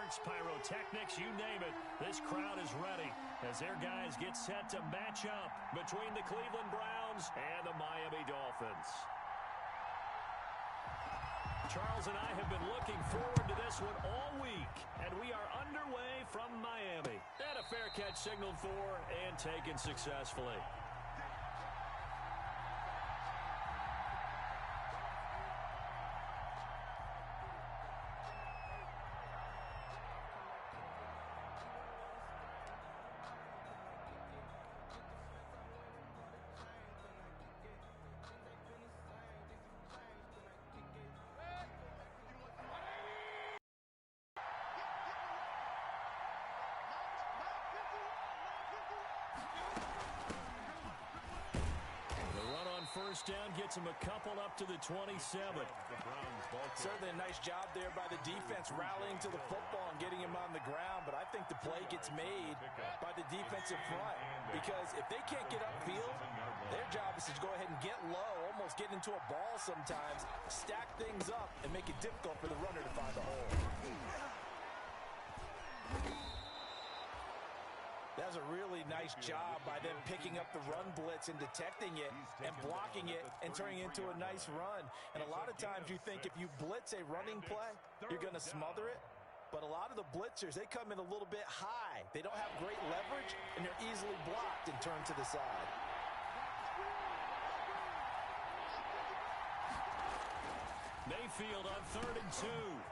fireworks, pyrotechnics, you name it. This crowd is ready as their guys get set to match up between the Cleveland Browns and the Miami Dolphins. Charles and I have been looking forward to this one all week, and we are underway from Miami. And a fair catch signaled for and taken successfully. First down gets him a couple up to the 27. Certainly a nice job there by the defense rallying to the football and getting him on the ground, but I think the play gets made by the defensive front because if they can't get upfield, their job is to go ahead and get low, almost get into a ball sometimes, stack things up, and make it difficult for the runner to find the hole. That was a really nice job by them picking up the run blitz and detecting it and blocking it and turning it into a nice run. And a lot of times you think if you blitz a running play, you're going to smother it. But a lot of the blitzers, they come in a little bit high. They don't have great leverage, and they're easily blocked and turned to the side. Mayfield on 3rd and 2.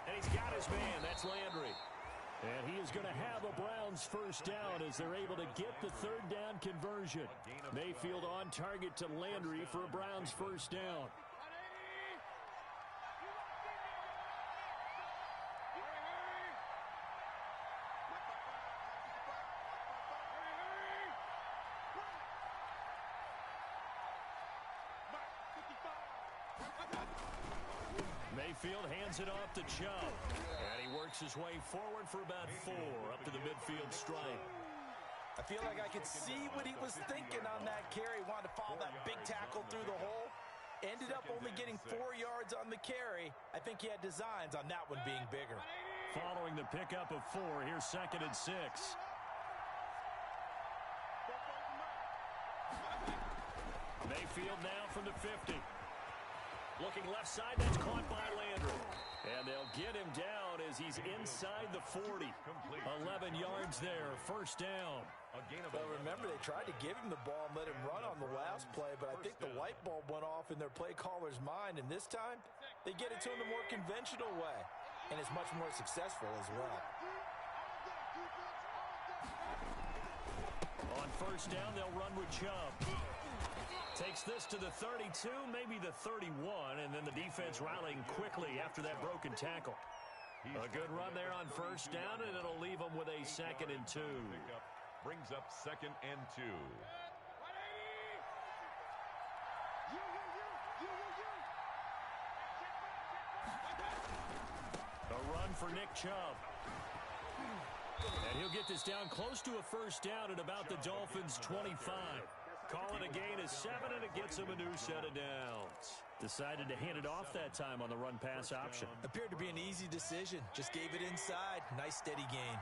And he's got his man. That's Landry. And he is going to have a Browns first down as they're able to get the 3rd down conversion. Mayfield on target to Landry for a Browns first down. Mayfield hands it off to Chubb. And he works his way forward for about 4 up to the midfield stripe. I feel like I could see what he was thinking on that carry. Wanted to follow that big tackle through the hole. Ended up only getting 4 yards on the carry. I think he had designs on that one being bigger. Following the pickup of 4, here's 2nd and 6. Mayfield now from the 50. Looking left side, that's caught by Landry. And they'll get him down as he's inside the 40. 11 yards there, first down. Well, remember, they tried to give him the ball and let him run on the last play, but I think the light bulb went off in their play caller's mind, and this time they get it to him the more conventional way, and it's much more successful as well. On first down, they'll run with Chubb. Takes this to the 32, maybe the 31, and then the defense rallying quickly after that broken tackle. A good run there on first down, and it'll leave them with a 2nd and 2. Brings up 2nd and 2. A run for Nick Chubb. And he'll get this down close to a first down at about the Dolphins' 25. Call it a gain of 7, and it gets him a new set of downs. Decided to hand it off that time on the run-pass option. Appeared to be an easy decision. Just gave it inside. Nice, steady gain.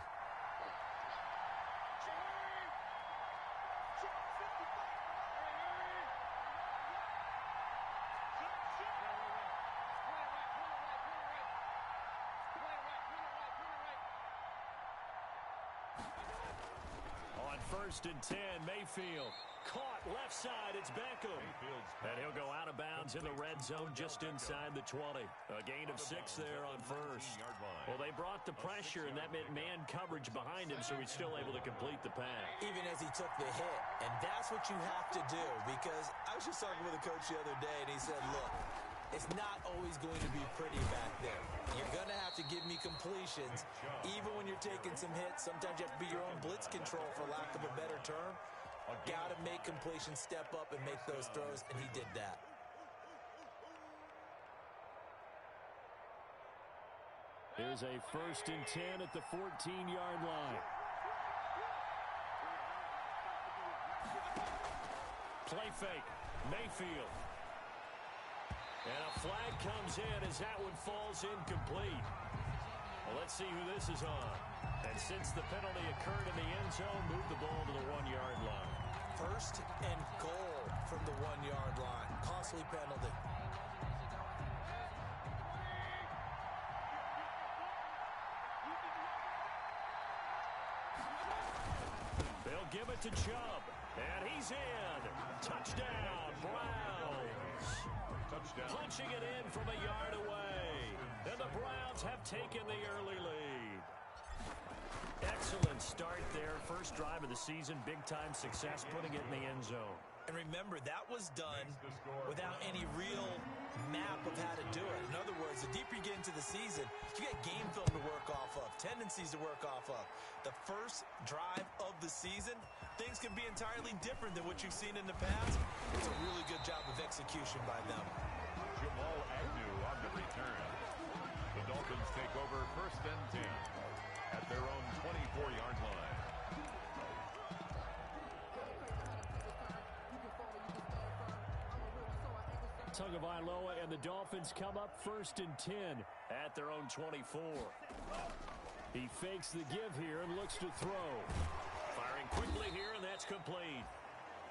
On 1st and 10, Mayfield. Caught left side, it's Beckham. And he'll go out of bounds in the red zone just inside the 20. A gain of 6 there on first. Well, they brought the pressure, and that meant man coverage behind him, so he's still able to complete the pass. Even as he took the hit. And that's what you have to do, because I was just talking with a coach the other day, and he said, look, it's not always going to be pretty back there. You're going to have to give me completions. Even when you're taking some hits, sometimes you have to be your own blitz control, for lack of a better term. Got to make completions, step up, and make those throws, and he did that. Here's a 1st and 10 at the 14-yard line. Play fake. Mayfield. And a flag comes in as that one falls incomplete. Well, let's see who this is on. And since the penalty occurred in the end zone, move the ball to the 1-yard line. First and goal from the 1-yard line. Costly penalty. They'll give it to Chubb. And he's in. Touchdown, Browns. Touchdown. Punching it in from a yard away. And the Browns have taken the early lead. Excellent start there. First drive of the season. Big-time success putting it in the end zone. And remember, that was done without any real map of how to do it. In other words, the deeper you get into the season, you get game film to work off of, tendencies to work off of. The first drive of the season, things can be entirely different than what you've seen in the past. It's a really good job of execution by them. Jamal Agnew on the return. The Dolphins take over first and 10 at their own 24-yard line. Tagovailoa and the Dolphins come up first and 10 at their own 24. He fakes the give here and looks to throw. Firing quickly here, and that's complete.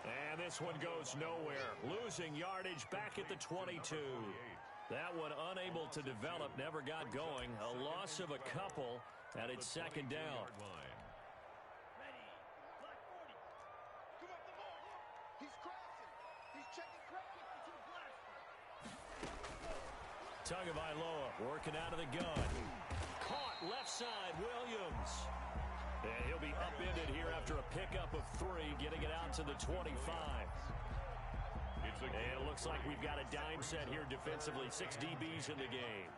And this one goes nowhere. Losing yardage back at the 22. That one unable to develop, never got going. A loss of a couple, and it's second down. Tagovailoa working out of the gun. Caught left side, Williams. And he'll be upended here after a pickup of 3, getting it out to the 25. And it looks like we've got a dime set here defensively. 6 DBs in the game.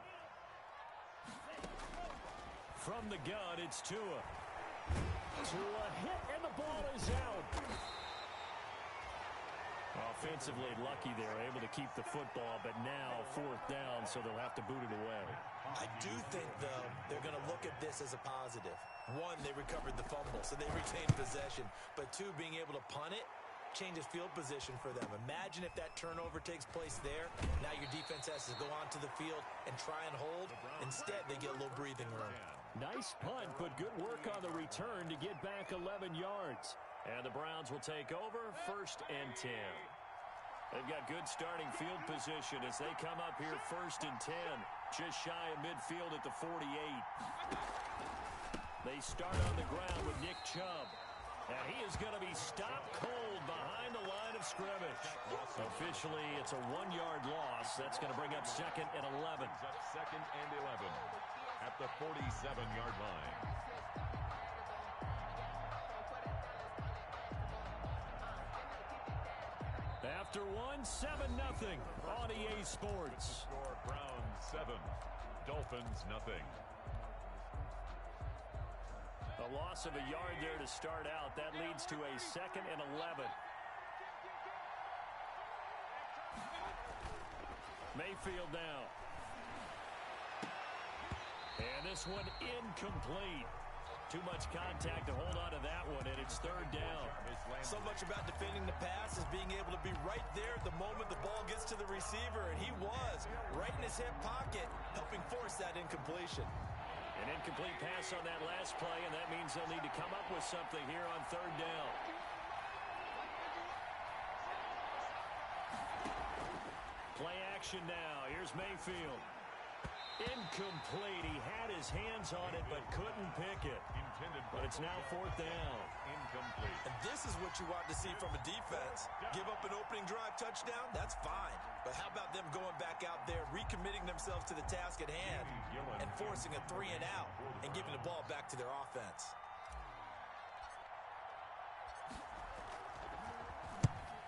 From the gun, it's Tua. Tua hit, and the ball is out. Offensively lucky they're able to keep the football, but now 4th down, so they'll have to boot it away. I do think, though, they're going to look at this as a positive. 1, they recovered the fumble, so they retained possession. But 2, being able to punt it changes field position for them. Imagine if that turnover takes place there. Now your defense has to go onto the field and try and hold. Instead, they get a little breathing room. Nice punt, but good work on the return to get back 11 yards. And the Browns will take over first and 10. They've got good starting field position as they come up here first and 10. Just shy of midfield at the 48. They start on the ground with Nick Chubb. And he is going to be stopped cold behind the line of scrimmage. Officially, it's a 1-yard loss. That's going to bring up second and 11. Second and 11 at the 47-yard line. After 7-0 on EA Sports. Score Browns 7, Dolphins nothing. A loss of a yard there to start out. That leads to a second and 11. Mayfield now. And this one incomplete. Too much contact to hold on to that one, and it's 3rd down. So much about defending the pass is being able to be right there at the moment the ball gets to the receiver, and he was right in his hip pocket, helping force that incompletion. An incomplete pass on that last play, and that means they'll need to come up with something here on 3rd down. Play action now. Here's Mayfield. Incomplete. He had his hands on it but couldn't pick it. But it's now 4th down. Incomplete. And this is what you want to see from a defense. Give up an opening drive touchdown, that's fine. But how about them going back out there, recommitting themselves to the task at hand, and forcing a 3 and out, and giving the ball back to their offense.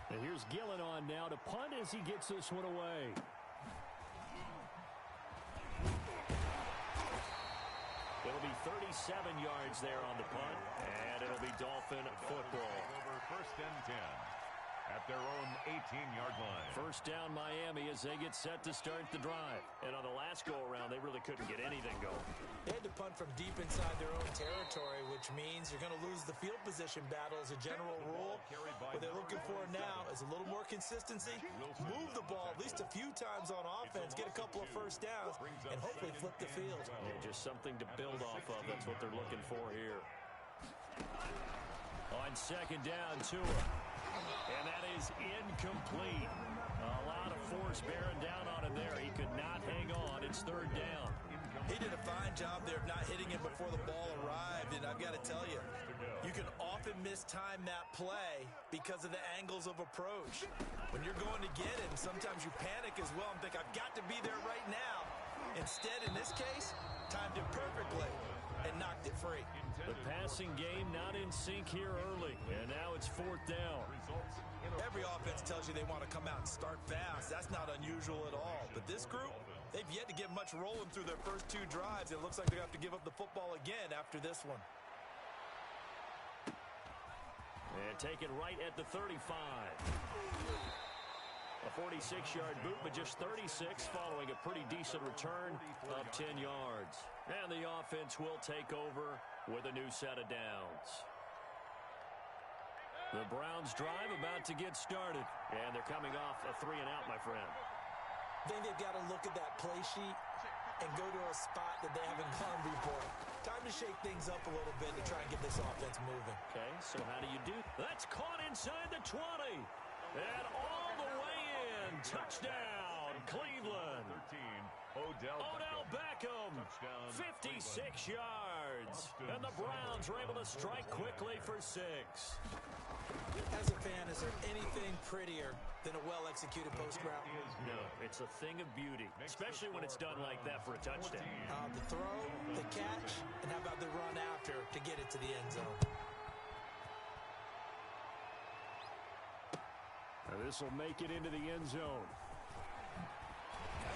And here's Gillen on now to punt as he gets this one away. It'll be 37 yards there on the punt, and it'll be Dolphin football. Over first and 10 at their own 18-yard line. First down Miami as they get set to start the drive. And on the last go-around, they really couldn't get anything going. They had to punt from deep inside their own territory, which means you're going to lose the field position battle as a general rule. What they're looking for now is a little more consistency, move the ball at least a few times on offense, get a couple of first downs, and hopefully flip the field. Yeah, just something to build off of. That's what they're looking for here. On second down, Tua. And that is incomplete. A lot of force bearing down on him there. He could not hang on. It's third down. He did a fine job there of not hitting it before the ball arrived. And I've got to tell you, you can often mistime that play because of the angles of approach. When you're going to get it, and sometimes you panic as well and think, I've got to be there right now. Instead, in this case, timed it perfectly and knocked it free. The passing game not in sync here early, and now it's fourth down. Every offense tells you they want to come out and start fast. That's not unusual at all. But this group, they've yet to get much rolling through their first two drives. It looks like they're going to have to give up the football again after this one. And take it right at the 35. A 46-yard boot, but just 36 following a pretty decent return of 10 yards. And the offense will take over with a new set of downs. The Browns drive about to get started. And they're coming off a 3-and-out, my friend. I think they've got to look at that play sheet and go to a spot that they haven't gone before. Time to shake things up a little bit to try and get this offense moving. Okay, so how do you do? That's caught inside the 20. And all the way in. Touchdown, Cleveland. 13, Odell Beckham, 56 yards. And the Browns are able to strike quickly for 6. As a fan, is there anything prettier than a well-executed post route? No, it's a thing of beauty, especially when it's done like that for a touchdown. The throw, the catch, and how about the run after to get it to the end zone? This will make it into the end zone.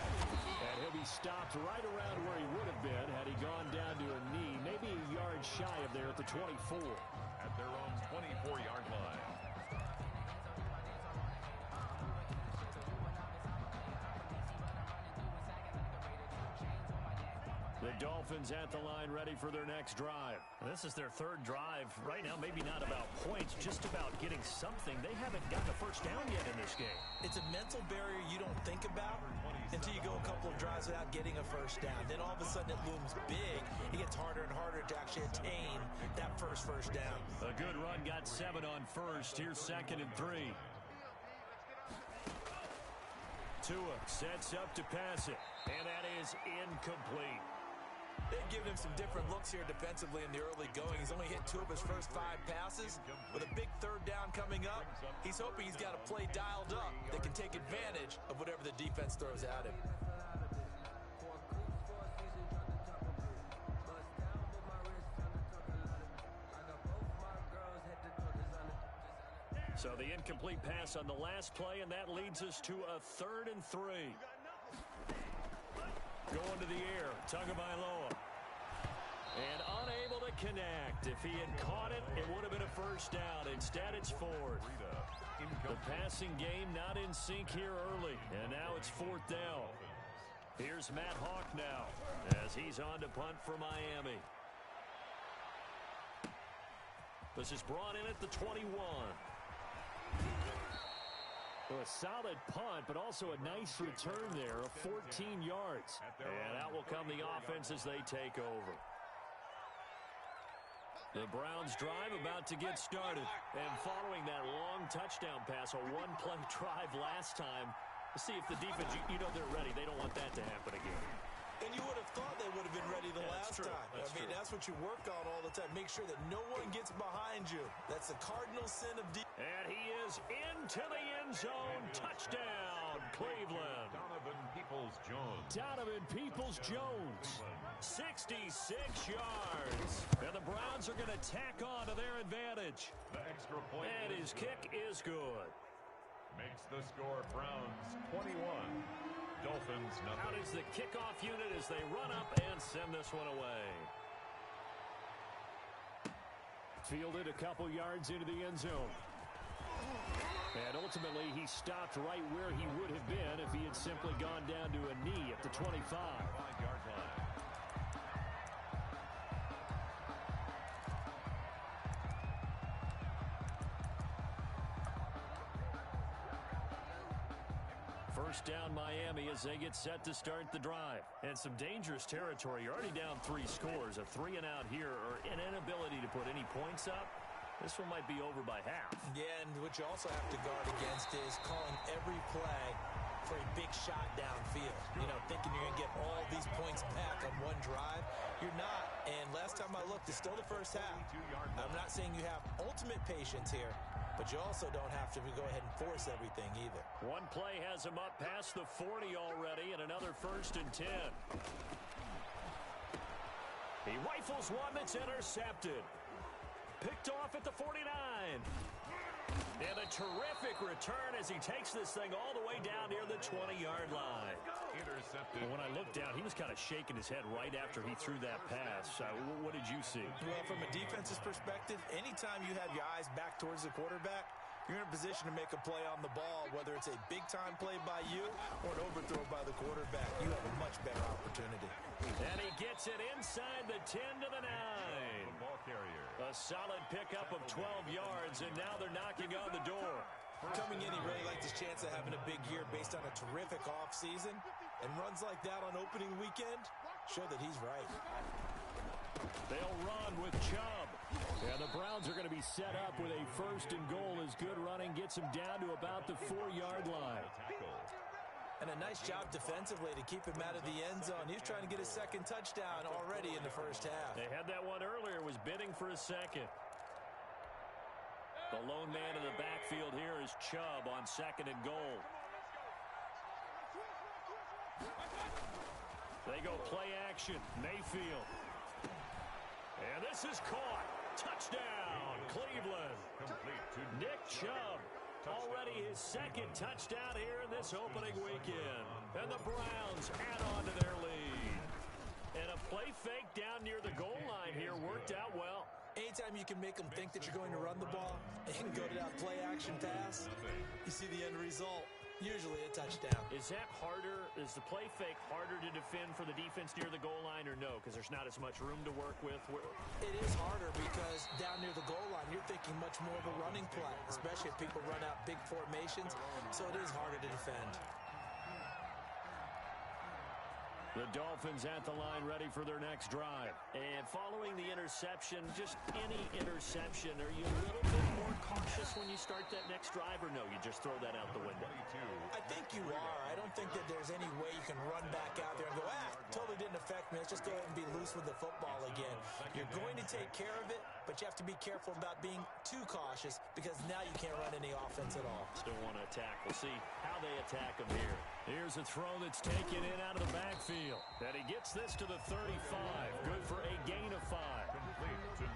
And he'll be stopped right around where he would have been had he gone down to a knee, maybe a yard shy of there at the 24. at their own 24-yard line. The Dolphins at the line, ready for their next drive. This is their third drive. Right now, maybe not about points, just about getting something. They haven't gotten a first down yet in this game. It's a mental barrier you don't think about until you go a couple of drives without getting a first down. Then all of a sudden it looms big. It gets harder and harder to actually attain that first down. A good run, got 7 on first. Here's 2nd and 3. Tua sets up to pass it, and that is incomplete. They've given him some different looks here defensively in the early going. He's only hit 2 of his first 5 passes. With a big third down coming up, he's hoping he's got a play dialed up that can take advantage of whatever the defense throws at him. So the incomplete pass on the last play, and that leads us to a 3rd and 3. Going to the air, Tagovailoa. And unable to connect. If he had caught it, it would have been a first down. Instead, it's 4th. The passing game not in sync here early. And now it's 4th down. Here's Matt Hawk now as he's on to punt for Miami. This is brought in at the 21. So a solid punt, but also a nice return there of 14 yards. And out will come the offense as they take over. The Browns drive about to get started. And following that long touchdown pass, a one-play drive last time, let's see if the defense, you know they're ready. They don't want that to happen again. And you would have thought they would have been ready the last time. That's what you work on all the time. Make sure that no one gets behind you. That's the cardinal sin of defense. And he is into the end zone. Touchdown, Cleveland. Donovan Peoples-Jones. Donovan Peoples-Jones. 66 yards. And the Browns are going to tack on to their advantage. The extra point. And his kick is good. Makes the score Browns 21. Dolphins nothing. Out is the kickoff unit as they run up and send this one away. Fielded a couple yards into the end zone. And ultimately, he stopped right where he would have been if he had simply gone down to a knee at the 25. 5-yard line. First down Miami as they get set to start the drive. And some dangerous territory. You're already down 3 scores. A 3 and out here, or an inability to put any points up. This one might be over by half. Yeah, and what you also have to guard against is calling every play for a big shot downfield. You know, thinking you're going to get all these points back on one drive. You're not. And last time I looked, it's still the first half. I'm not saying you have ultimate patience here, but you also don't have to go ahead and force everything either. One play has him up past the 40 already, and another 1st and 10. He rifles one that's intercepted. Picked off at the 49. And a terrific return as he takes this thing all the way down near the 20-yard line. Intercepted. When I looked down, he was kind of shaking his head right after he threw that pass. What did you see? Well, from a defense's perspective, anytime you have your eyes back towards the quarterback, you're in a position to make a play on the ball, whether it's a big-time play by you or an overthrow by the quarterback. You have a much better opportunity. And he gets it inside the 10 to the 9. The ball carrier. A solid pickup of 12 yards, and now they're knocking on the door. Coming in, he really liked his chance of having a big year based on a terrific offseason. And runs like that on opening weekend show that he's right. They'll run with Chubb. And the Browns are going to be set up with a 1st and goal as good running gets him down to about the 4-yard line. And a nice job defensively to keep him out of the end zone. He was trying to get his 2nd touchdown already in the first half. They had that one earlier, was bidding for a 2nd. The lone man in the backfield here is Chubb on 2nd and goal. They go play action. Mayfield. And this is caught. Touchdown, Cleveland. Complete to Nick Chubb. Already his 2nd touchdown here in this opening weekend. And the Browns add on to their lead. And a play fake down near the goal line here worked out well. Anytime you can make them think that you're going to run the ball and go to that play action pass, you see the end result. Usually a touchdown. Is that harder? Is the play fake harder to defend for the defense near the goal line or no? Because there's not as much room to work with. It is harder because down near the goal line, you're thinking much more of a running play, especially if people run out big formations. So it is harder to defend. The Dolphins at the line ready for their next drive. And following the interception, just any interception, are you a little bit more cautious when you start that next drive or no? You just throw that out the window? I think you are. I don't think that there's any way you can run back out there and go, totally didn't affect me. Let's just go ahead and be loose with the football again. You're going to take care of it, but you have to be careful about being too cautious because now you can't run any offense at all. Still want to attack. We'll see how they attack them here. Here's a throw that's taken in out of the backfield. And he gets this to the 35. Good for a gain of 5.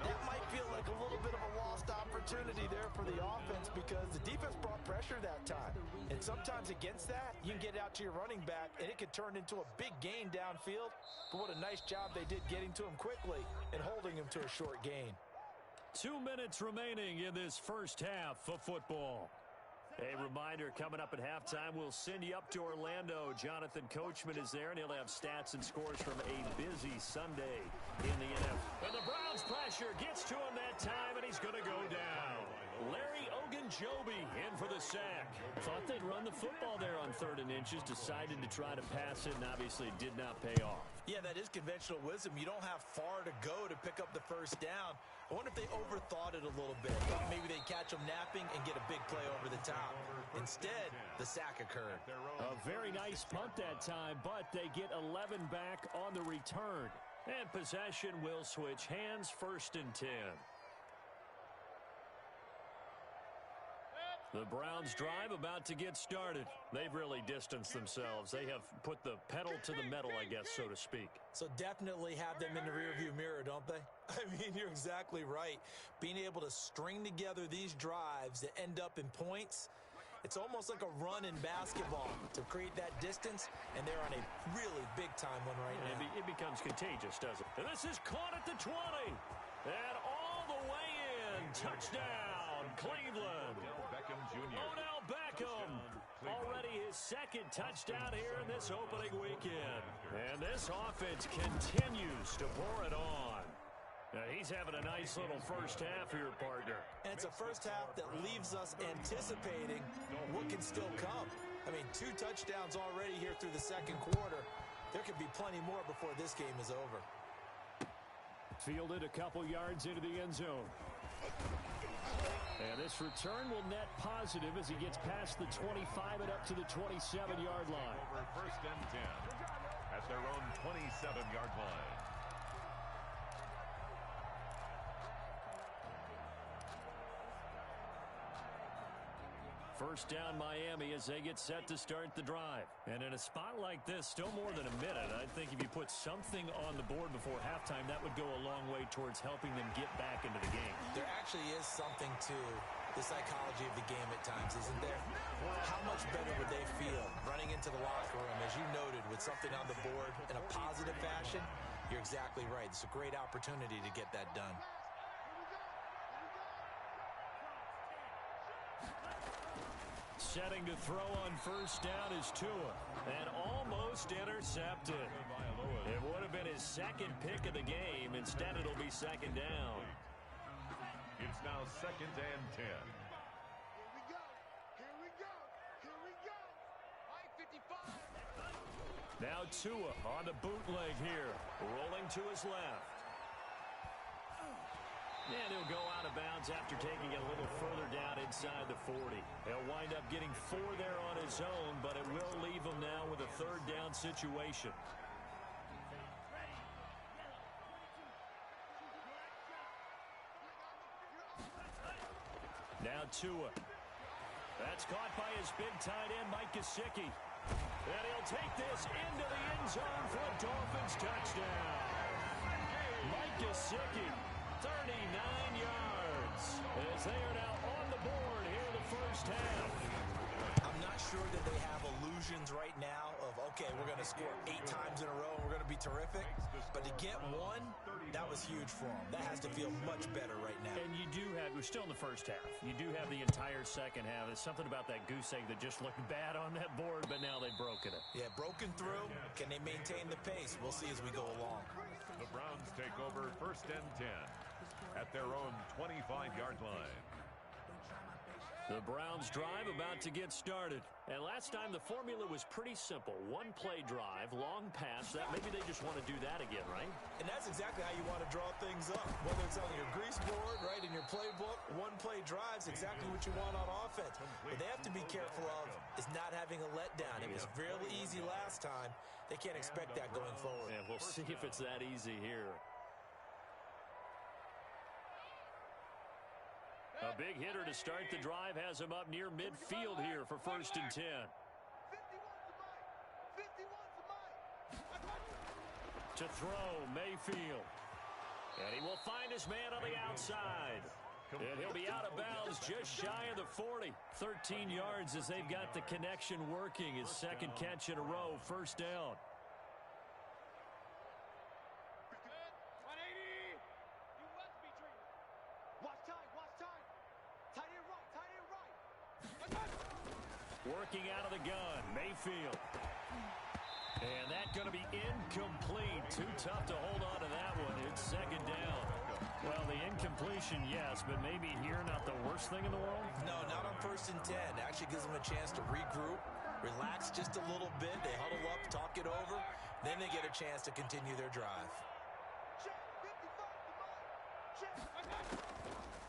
That might feel like a little bit of a lost opportunity there for the offense because the defense brought pressure that time. And sometimes against that, you can get out to your running back, and it could turn into a big gain downfield. But what a nice job they did getting to him quickly and holding him to a short gain. 2 minutes remaining in this first half of football. A reminder, coming up at halftime, we'll send you up to Orlando. Jonathan Coachman is there, and he'll have stats and scores from a busy Sunday in the NFL. And the Browns pressure gets to him that time, and he's going to go down. Larry Ogunjobi in for the sack. Thought they'd run the football there on 3rd and inches. Decided to try to pass it, and obviously did not pay off. Yeah, that is conventional wisdom. You don't have far to go to pick up the first down. I wonder if they overthought it a little bit. Thought maybe they'd catch them napping and get a big play over the top. Instead, the sack occurred. A very nice punt that time, but they get 11 back on the return. And possession will switch hands, 1st and 10. The Browns drive about to get started. They've really distanced themselves. They have put the pedal to the metal, I guess, so to speak. So definitely have them in the rearview mirror, don't they? I mean, you're exactly right. Being able to string together these drives that end up in points, it's almost like a run in basketball to create that distance, and they're on a really big-time one right now. It becomes contagious, doesn't it? And this is caught at the 20. And all the way in. Touchdown, Cleveland. Odell Beckham Jr. Odell Beckham. Already his second touchdown here in this opening weekend. And this offense continues to pour it on. Now, he's having a nice little first half here, partner. And it's a first half that leaves us anticipating what can still come. I mean, 2 touchdowns already here through the second quarter. There could be plenty more before this game is over. Fielded a couple yards into the end zone. And this return will net positive as he gets past the 25 and up to the 27-yard line. Over first and 10 at their own 27-yard line. First down Miami as they get set to start the drive. And in a spot like this, still more than a minute, I think if you put something on the board before halftime, that would go a long way towards helping them get back into the game. There actually is something to the psychology of the game at times, isn't there? How much better would they feel running into the locker room, as you noted, with something on the board in a positive fashion? You're exactly right. It's a great opportunity to get that done. Setting to throw on first down is Tua, and almost intercepted. It would have been his second pick of the game. Instead, it'll be second down. It's now second and 10. Here we go. Here we go. Here we go. I-55. Now Tua on the bootleg here, rolling to his left. And he'll go out of bounds after taking it a little further down inside the 40. He'll wind up getting 4 there on his own, but it will leave him now with a third down situation. Now Tua. That's caught by his big tight end, Mike Gesicki. And he'll take this into the end zone for a Dolphins touchdown. Mike Gesicki. 39 yards as they are now on the board here in the first half. I'm not sure that they have illusions right now of, okay, we're going to score 8 times in a row and we're going to be terrific. But to get one, that was huge for them. That has to feel much better right now. And you do have, we're still in the first half. You do have the entire second half. There's something about that goose egg that just looked bad on that board, but now they've broken it. Yeah, broken through. Can they maintain the pace? We'll see as we go along. The Browns take over first and 10 at their own 25-yard line. The Browns drive about to get started. And last time the formula was pretty simple. One play drive, long pass. That maybe they just want to do that again, right? And that's exactly how you want to draw things up. Whether it's on your grease board, right, in your playbook, one play drive's exactly what you want on offense. What they have to be careful of is not having a letdown. It was really easy last time. They can't expect that going forward. And we'll see if it's that easy here. A big hitter to start the drive has him up near midfield here for first and 10. 51 to throw, Mayfield. And he will find his man on the outside. And he'll be out of bounds just shy of the 40. 13 yards as they've got the connection working. His second catch in a row, first down. Working out of the gun, Mayfield. And that's going to be incomplete. Too tough to hold on to that one. It's second down. Well, the incompletion, yes, but maybe here not the worst thing in the world? No, not on first and 10. Actually gives them a chance to regroup, relax just a little bit. They huddle up, talk it over. Then they get a chance to continue their drive.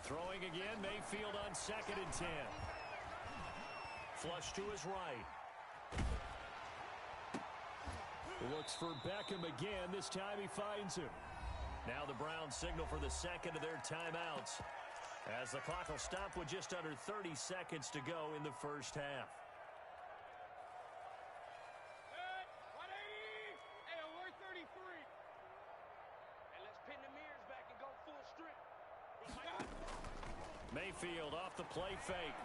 Throwing again, Mayfield on second and 10. Flush to his right. Looks for Beckham again. This time he finds him. Now the Browns signal for the second of their timeouts, as the clock will stop with just under 30 seconds to go in the first half. Hey, alert 33. And let's pin the mirrors back and go full strip. Mayfield off the play fake.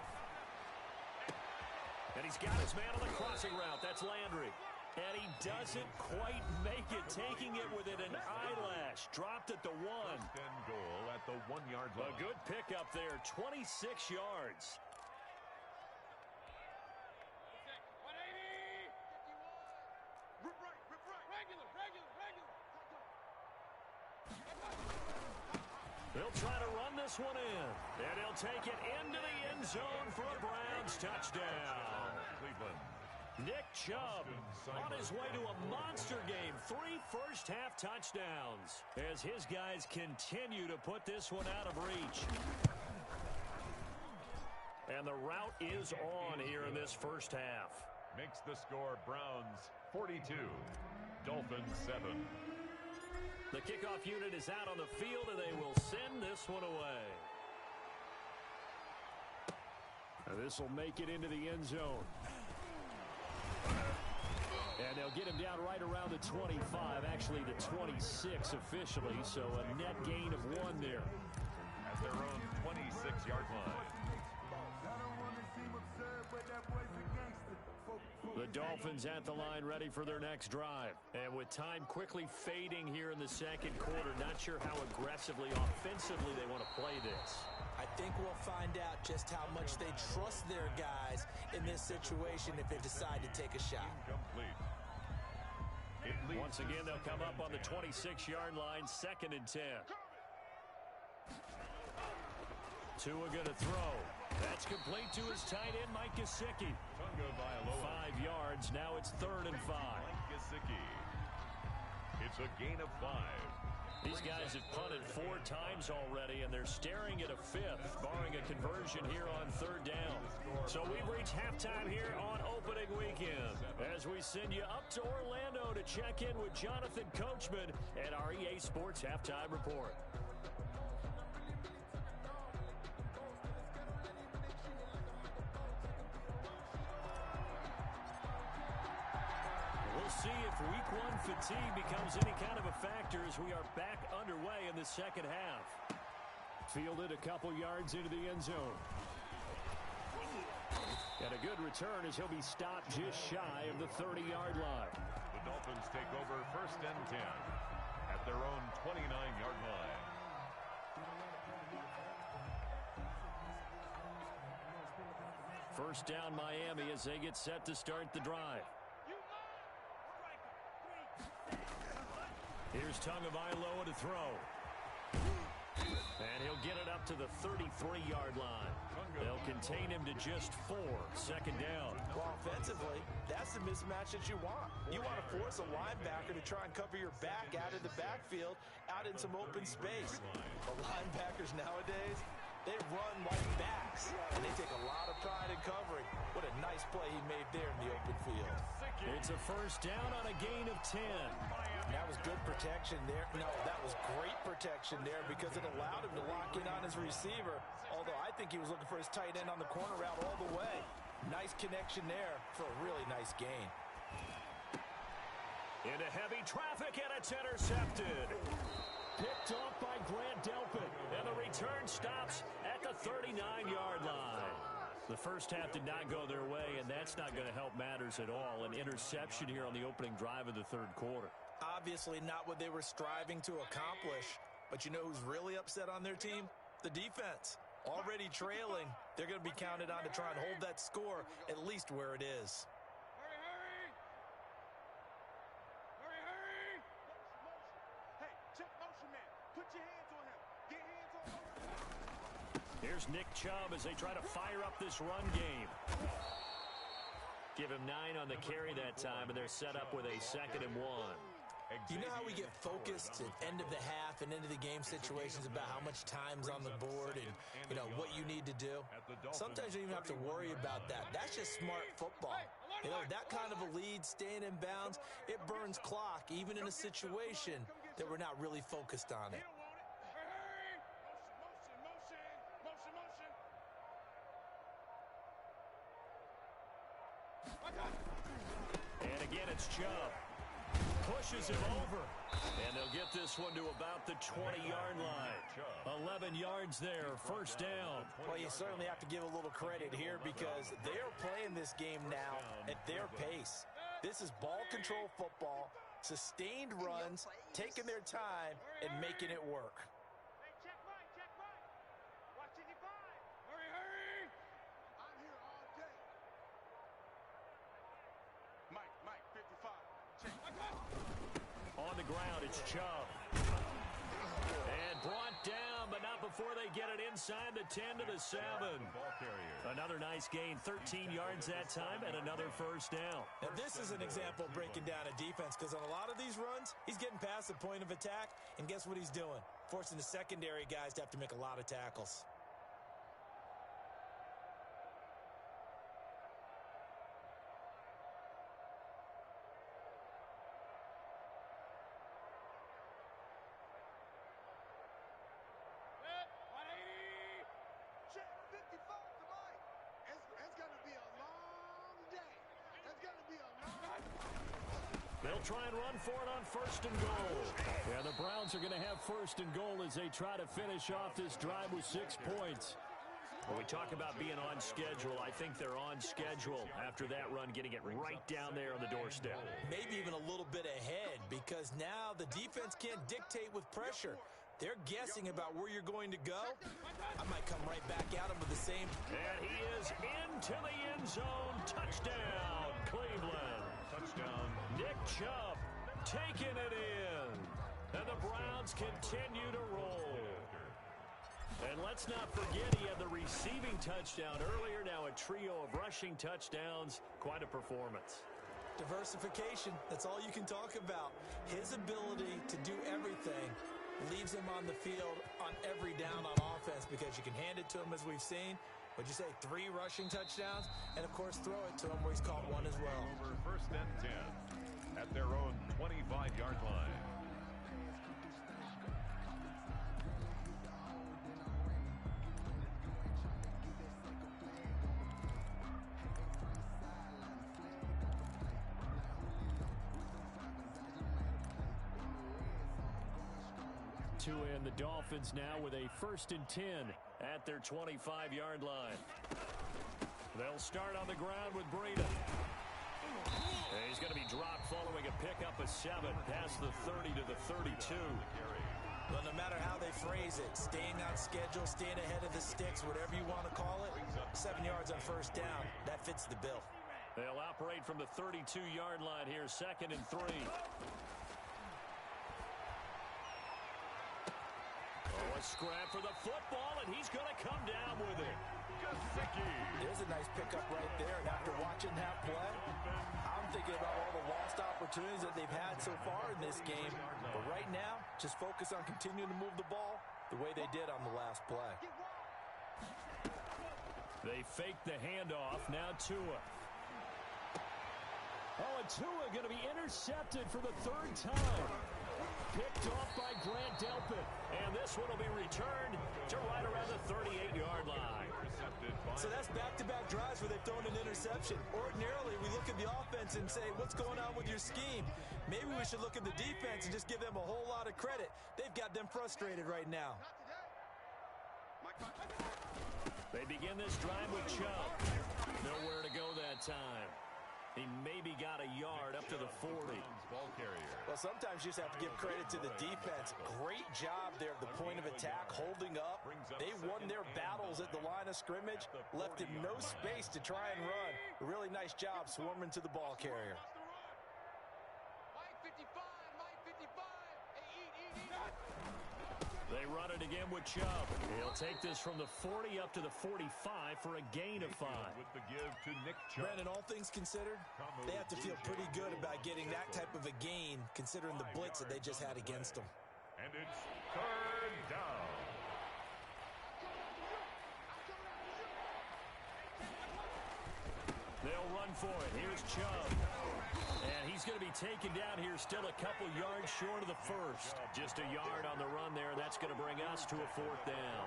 And he's got his man on the crossing route. That's Landry. And he doesn't quite make it, taking it within an eyelash. Dropped at the 1. First and goal at the 1-yard 20-yard A line. good pickup there, 26 yards. 180. 51. Rip right. Regular. They'll try to run this one in, and he'll take it into the end zone for a Browns touchdown. Cleveland. Nick Chubb on his way to a monster game. 3 first-half touchdowns as his guys continue to put this one out of reach. And the route is on here in this first half. Makes the score Browns 42, Dolphins 7. The kickoff unit is out on the field, and they will send this one away. This will make it into the end zone. And they'll get him down right around the 25, actually the 26 officially, so a net gain of 1 there. At their own 26-yard line. The Dolphins at the line ready for their next drive. And with time quickly fading here in the second quarter, not sure how aggressively, offensively they want to play this. I think we'll find out just how much they trust their guys in this situation if they decide to take a shot. Incomplete. Once again, they'll come up on the 26-yard line, 2nd and 10. Tua going to throw. That's complete to his tight end, Mike Gesicki. 5 yards. Now it's 3rd and 5. Mike Gesicki. It's a gain of 5. These guys have punted 4 times already, and they're staring at a 5th, barring a conversion here on 3rd down. So we've reached halftime here on opening weekend as we send you up to Orlando to check in with Jonathan Coachman at our EA Sports Halftime Report. We'll see if week 1 fatigue becomes any kind of a factor as we are back underway in the second half. Fielded a couple yards into the end zone. And a good return as he'll be stopped just shy of the 30-yard line. The Dolphins take over 1st and 10 at their own 29-yard line. First down Miami as they get set to start the drive. Here's Tagovailoa to throw. And he'll get it up to the 33-yard line. They'll contain him to just 4, 2nd down. Well, offensively, that's the mismatch that you want. You want to force a linebacker to try and cover your back out of the backfield, out in some open space. The linebackers nowadays, they run like backs, and they take a lot of pride in covering. What a nice play he made there in the open field. It's a first down on a gain of 10. That was good protection there. No, that was great protection there because it allowed him to lock in on his receiver, although I think he was looking for his tight end on the corner route all the way. Nice connection there for a really nice gain. Into heavy traffic, and it's intercepted. Picked off by Grant Delpit, and the return stops at the 39-yard line. The first half did not go their way, and that's not going to help matters at all. An interception here on the opening drive of the 3rd quarter. Obviously not what they were striving to accomplish, but you know who's really upset on their team? The defense. Already trailing, they're going to be counted on to try and hold that score at least where it is. Hurry. Hey, check motion man. Put your hands on him. Get hands on him. Here's Nick Chubb as they try to fire up this run game. Give him 9 on the carry that time, and they're set up with a 2nd and 1. You know how we get focused at end of the half and into the game situations about how much time's on the board and, you know, what you need to do? Sometimes you don't even have to worry about that. That's just smart football. You know, that kind of a lead, staying in bounds, it burns clock, even in a situation that we're not really focused on it. And again, it's Chubb. Pushes him over. And they'll get this one to about the 20-yard line. 11 yards there, first down. Well, you certainly have to give a little credit here because they're playing this game now at their pace. This is ball control football, sustained runs, taking their time, and making it work. on the ground. It's Chubb. And brought down, but not before they get it inside the 10 to the 7. Another nice gain, 13 yards that time, and another first down. Now, this is an example of breaking down a defense, because on a lot of these runs, he's getting past the point of attack, and guess what he's doing? Forcing the secondary guys to have to make a lot of tackles. Check 55 to Mike. It's going to be a long day. It's going to be a long They'll try and run for it on first and goal. Yeah, the Browns are going to have first and goal as they try to finish off this drive with 6 points. When we talk about being on schedule, I think they're on schedule after that run, getting it right down there on the doorstep. Maybe even a little bit ahead, because now the defense can't dictate with pressure. They're guessing about where you're going to go. I might come right back at him with the same. And he is into the end zone. Touchdown, Cleveland. Touchdown. Nick Chubb taking it in. And the Browns continue to roll. And let's not forget he had the receiving touchdown earlier. Now a trio of rushing touchdowns. Quite a performance. Diversification, that's all you can talk about. His ability to do everything leaves him on the field on every down on offense, because you can hand it to him, as we've seen. What'd you say, 3 rushing touchdowns? And, of course, throw it to him where he's caught 1 as well. Over first and 10 at their own 25-yard line. In the Dolphins now with a first and 10 at their 25-yard line. They'll start on the ground with Breida. And he's going to be dropped following a pickup of 7 past the 30 to the 32. Well, no matter how they phrase it, staying on schedule, staying ahead of the sticks, whatever you want to call it, 7 yards on first down, that fits the bill. They'll operate from the 32-yard line here, 2nd and 3. A scrap for the football, and he's going to come down with it. There's a nice pickup right there, and after watching that play, I'm thinking about all the lost opportunities that they've had so far in this game. But right now, just focus on continuing to move the ball the way they did on the last play. They fake the handoff. Now Tua. Oh, and Tua going to be intercepted for the 3rd time. Picked off by Grant Delpit. And this one will be returned to right around the 38-yard line. So that's back-to-back drives where they've thrown an interception. Ordinarily, we look at the offense and say, what's going on with your scheme? Maybe we should look at the defense and just give them a whole lot of credit. They've got them frustrated right now. They begin this drive with Chubb. Nowhere to go that time. He maybe got a yard up to the 40. Well, sometimes you just have to give credit to the defense. Great job there at the point of attack, holding up. They won their battles at the line of scrimmage, left him no space to try and run. A really nice job swarming to the ball carrier. Mike 55, Mike 55. Hey, eat. They run it again with Chubb. He'll take this from the 40 up to the 45 for a gain of 5. With the give to Nick Chubb. Brandon, all things considered, they have to feel pretty good about getting that type of a gain, considering the blitz that they just had against them. And it's 3rd down. They'll run for it. Here's Chubb. And he's going to be taken down here, still a couple yards short of the first. Just a yard on the run there, and that's going to bring us to a 4th down.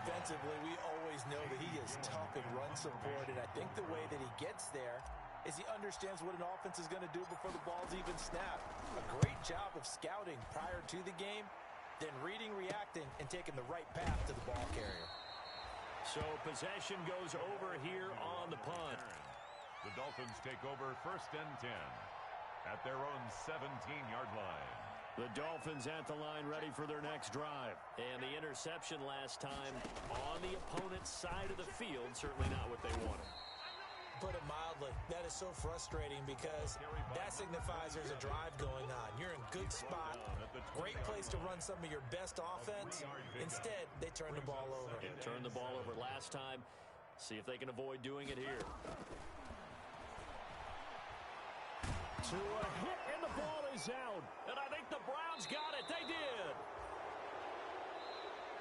Defensively, we always know that he is tough in run support, and I think the way that he gets there is he understands what an offense is going to do before the ball's even snapped. A great job of scouting prior to the game, then reading, reacting, and taking the right path to the ball carrier. So possession goes over here on the punt. The Dolphins take over 1st and 10 at their own 17-yard line. The Dolphins at the line ready for their next drive. And the interception last time on the opponent's side of the field, certainly not what they wanted. put it mildly. That is so frustrating because that signifies there's a drive going on. You're in good spot, great place to run some of your best offense. Instead, they turn the ball over. Yeah, turned the ball over last time. See if they can avoid doing it here. To a hit, and the ball is out. And I think the Browns got it. They did.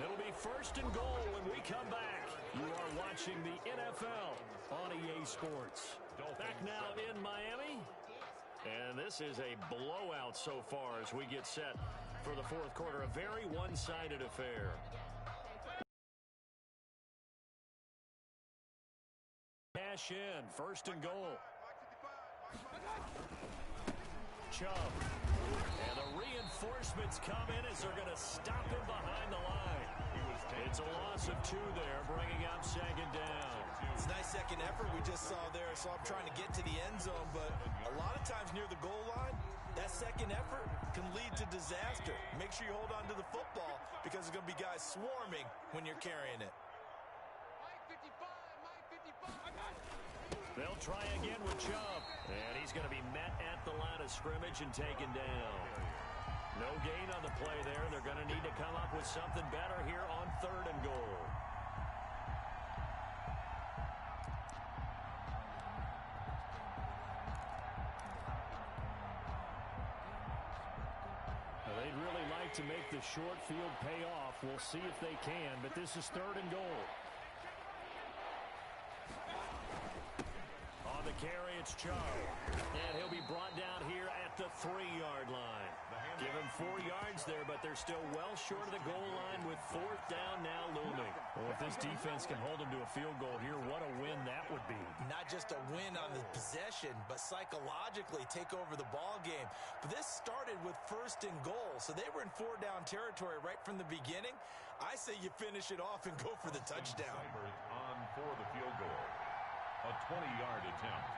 It'll be 1st and goal when we come back. You are watching the NFL on EA Sports. Back now in Miami. And this is a blowout so far as we get set for the fourth quarter. A very one-sided affair. Cash in. 1st and goal. Chubb. And the reinforcements come in as they're going to stop him behind the line. It's a loss of 2 there, bringing up 2nd down. It's a nice second effort we just saw there, so I'm trying to get to the end zone, but a lot of times near the goal line, that second effort can lead to disaster. Make sure you hold on to the football because there's going to be guys swarming when you're carrying it. They'll try again with Chubb, and he's going to be met at the line of scrimmage and taken down. No gain on the play there. They're going to need to come up with something better here on 3rd and goal. Well, they'd really like to make the short field pay off. We'll see if they can, but this is 3rd and goal. On the carry, it's Chubb. And he'll be brought down here at the 3-yard line. Give him 4 yards there, but they're still well short of the goal line with 4th down now looming. Well, if this defense can hold them to a field goal here, what a win that would be. Not just a win on the possession, but psychologically take over the ball game. But this started with 1st and goal, so they were in 4-down territory right from the beginning. I say you finish it off and go for the touchdown. On for the field goal. A 20-yard attempt.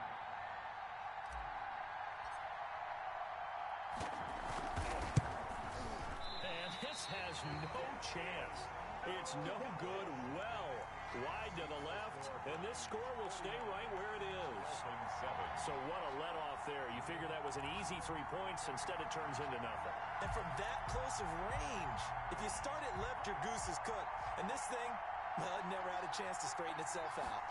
And this has no chance. It's no good. Well wide to the left, and this score will stay right where it is. So what a let-off there. You figure that was an easy 3 points. Instead, it turns into nothing. And from that close of range, if you start it left, your goose is cooked. And this thing, well, it never had a chance to straighten itself out.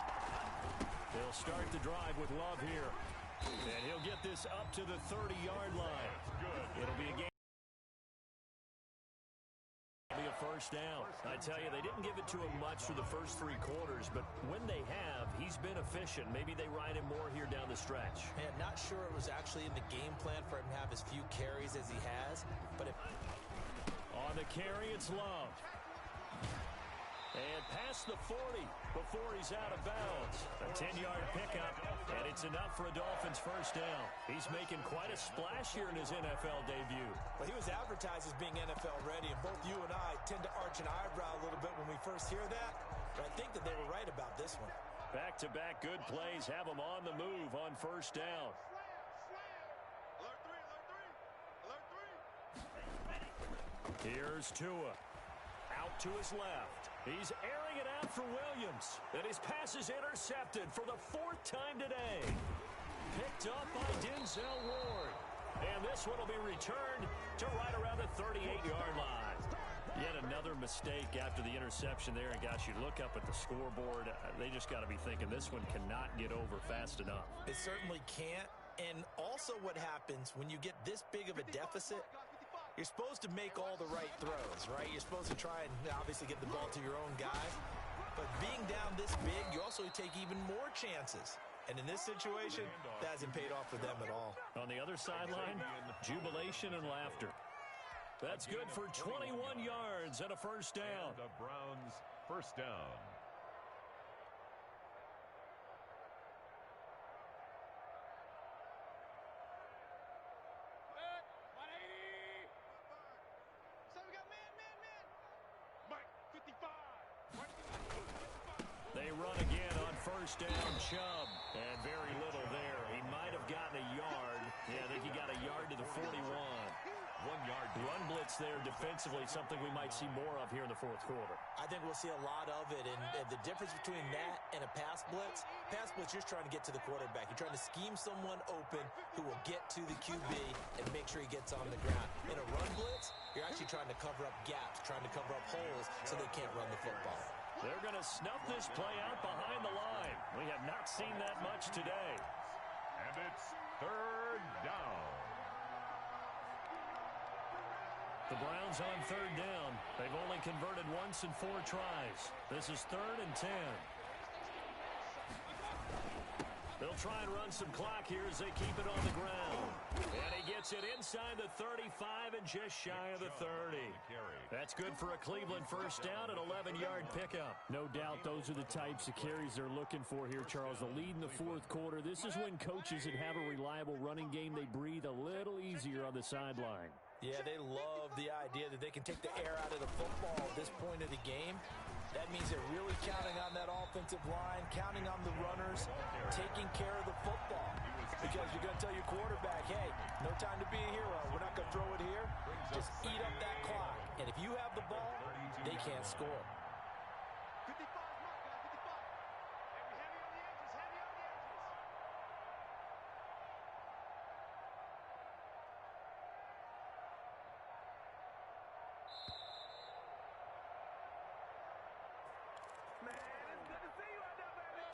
They'll start the drive with Love here. And he'll get this up to the 30-yard line. It'll be a game. It'll be a 1st down. I tell you, they didn't give it to him much through the first 3 quarters, but when they have, he's been efficient. Maybe they ride him more here down the stretch. Man, not sure it was actually in the game plan for him to have as few carries as he has, but on the carry, it's Love. And past the 40 before he's out of bounds. A 10-yard pickup, and it's enough for a Dolphins 1st down. He's making quite a splash here in his NFL debut. Well, he was advertised as being NFL ready, and both you and I tend to arch an eyebrow a little bit when we first hear that, but I think that they were right about this one. Back-to-back good plays have him on the move on 1st down. Here's Tua. Out to his left. He's airing it out for Williams. And his pass is intercepted for the 4th time today. Picked up by Denzel Ward. And this one will be returned to right around the 38-yard line. Yet another mistake after the interception there. And gosh, you look up at the scoreboard, they just got to be thinking this one cannot get over fast enough. It certainly can't. And also what happens when you get this big of a deficit, you're supposed to make all the right throws, right? You're supposed to try and obviously get the ball to your own guys. But being down this big, you also take even more chances. And in this situation, that hasn't paid off for them at all. On the other sideline, jubilation and laughter. That's good for 21 yards and a 1st down. The Browns 1st down. They run again on 1st down, Chubb. And very little there. He might have gotten a yard. Yeah, I think he got a yard to the 41. 1-yard gain. Run blitz there defensively, something we might see more of here in the fourth quarter. I think we'll see a lot of it, and the difference between that and a pass blitz, you're trying to get to the quarterback. You're trying to scheme someone open who will get to the QB and make sure he gets on the ground. In a run blitz, you're actually trying to cover up gaps, trying to cover up holes so they can't run the football. They're going to snuff this play out behind the line. We have not seen that much today. And it's 3rd down. The Browns on 3rd down. They've only converted once in 4 tries. This is 3rd and 10. They'll try and run some clock here as they keep it on the ground. And he gets it inside the 35 and just shy of the 30. That's good for a Cleveland first down, an 11-yard pickup. No doubt those are the types of carries they're looking for here, Charles. The lead in the fourth quarter. This is when coaches that have a reliable running game, they breathe a little easier on the sideline. Yeah, they love the idea that they can take the air out of the football at this point of the game. That means they're really counting on that offensive line, counting on the runners, taking care of the football. Because you're going to tell your quarterback, hey, no time to be a hero. We're not going to throw it here. Just eat up that clock. And if you have the ball, they can't score. 55 mark, 55. Heavy on the edges, heavy on the edges.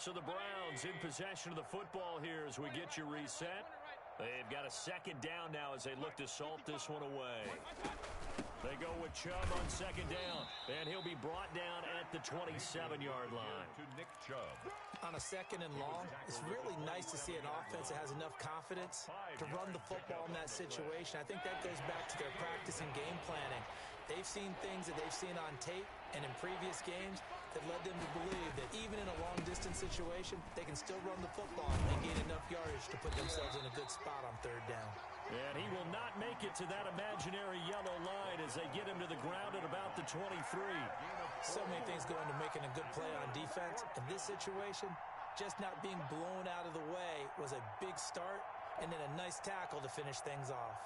So the Browns in possession of the football here as we get you reset. They've got a 2nd down now as they look to salt this one away. They go with Chubb on 2nd down, and he'll be brought down at the 27-yard line. To Nick Chubb. On a 2nd and long, it's really nice to see an offense that has enough confidence to run the football in that situation. I think that goes back to their practice and game planning. They've seen things that they've seen on tape and in previous games that led them to believe that even in a long-distance situation, they can still run the football and gain enough yardage to put themselves in a good spot on 3rd down. And he will not make it to that imaginary yellow line as they get him to the ground at about the 23. So many things go into making a good play on defense. In this situation, just not being blown out of the way was a big start, and then a nice tackle to finish things off.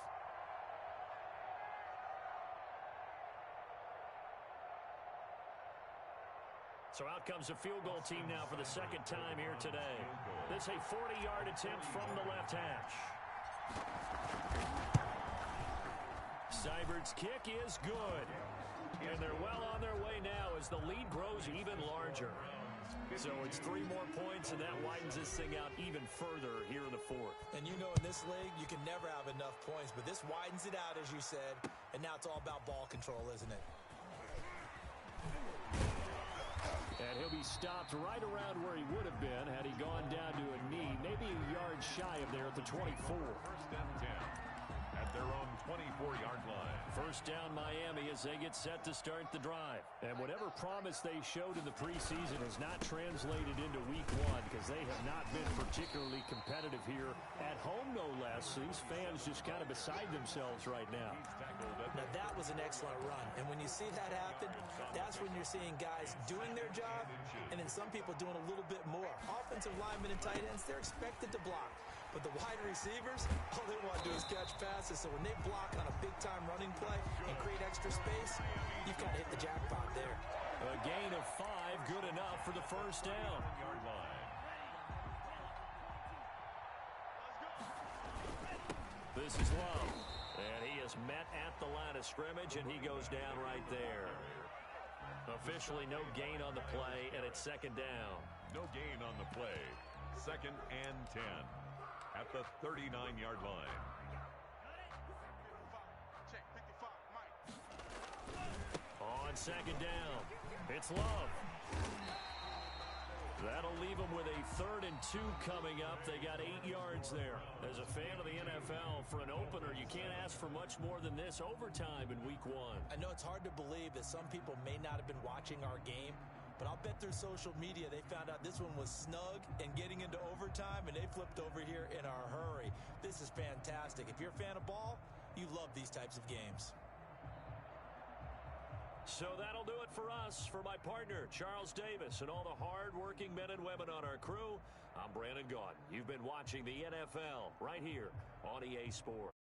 So out comes a field goal team now for the 2nd time here today. This a 40-yard attempt from the left hash. Seibert's kick is good. And they're well on their way now as the lead grows even larger. So it's 3 more points, and that widens this thing out even further here in the 4th. And you know in this league, you can never have enough points, but this widens it out, as you said, and now it's all about ball control, isn't it? And he'll be stopped right around where he would have been had he gone down to a knee, maybe a yard shy of there at the 24. 1st and 10 at their own 24-yard line. First down Miami as they get set to start the drive. And whatever promise they showed in the preseason has not translated into week 1 because they have not been particularly competitive here at home, no less. These fans just kind of beside themselves right now. Now that was an excellent run. And when you see that happen, that's when you're seeing guys doing their job and then some people doing a little bit more. Offensive linemen and tight ends, they're expected to block. But the wide receivers, all they want to do is catch passes. So when they block on a big-time running play and create extra space, you've kind of hit the jackpot there. A gain of 5, good enough for the first down. This is Love. And he is met at the line of scrimmage, and he goes down right there. Officially no gain on the play, and it's 2nd down. No gain on the play. 2nd and 10 at the 39-yard line. Check, 55, Mike. On 2nd down, it's Love. That'll leave them with a 3rd and 2 coming up. They got 8 yards there. As a fan of the NFL, for an opener, you can't ask for much more than this overtime in week 1. I know it's hard to believe that some people may not have been watching our game, but I'll bet through social media they found out this one was snug and getting into overtime, and they flipped over here in a hurry. This is fantastic. If you're a fan of ball, you love these types of games. So that'll do it for us. For my partner, Charles Davis, and all the hard-working men and women on our crew, I'm Brandon Gaudin. You've been watching the NFL right here on EA Sports.